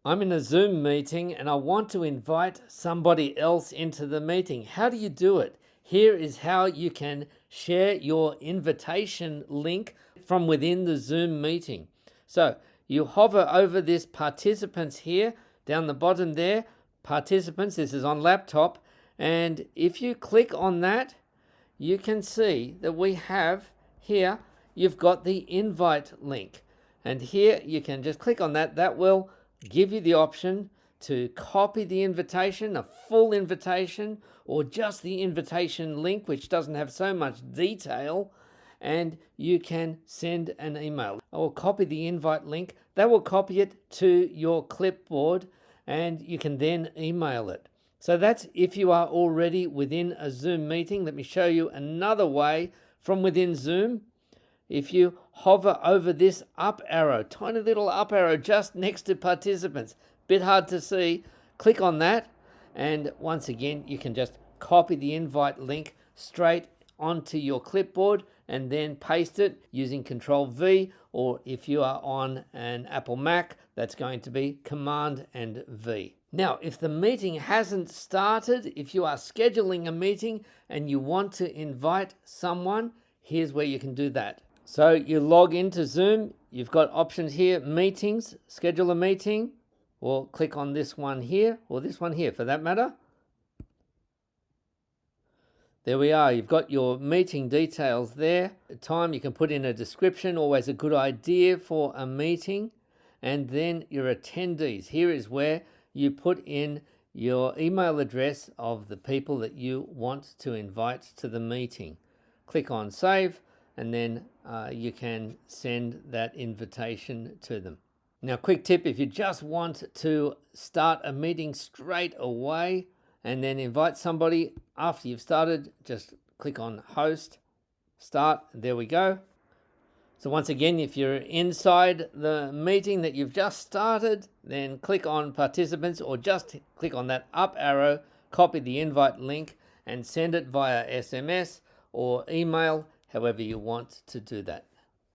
I'm in a Zoom meeting and I want to invite somebody else into the meeting. How do you do it? Here is how you can share your invitation link from within the Zoom meeting. So you hover over this participants here, down the bottom there, participants, this is on laptop, and if you click on that, you can see that we have here, you've got the invite link. And here you can just click on that. That will give you the option to copy the invitation, a full invitation, or just the invitation link, which doesn't have so much detail, and you can send an email or copy the invite link. That will copy it to your clipboard and you can then email it. So that's if you are already within a Zoom meeting. Let me show you another way from within Zoom. If you hover over this up arrow, tiny little up arrow just next to participants, bit hard to see, click on that, and once again you can just copy the invite link straight onto your clipboard and then paste it using Control V, or if you are on an Apple Mac, that's going to be Command and V. Now, if the meeting hasn't started, if you are scheduling a meeting and you want to invite someone, here's where you can do that. So you log into Zoom, you've got options here, meetings, schedule a meeting, or click on this one here, or this one here for that matter. There we are, you've got your meeting details there. The time you can put in a description, always a good idea for a meeting. And then your attendees. Here is where you put in your email address of the people that you want to invite to the meeting. Click on save, and then you can send that invitation to them. Now, quick tip, if you just want to start a meeting straight away and then invite somebody after you've started, just click on host, start, there we go. So once again, if you're inside the meeting that you've just started, then click on participants or just click on that up arrow, copy the invite link and send it via SMS or email, however you want to do that.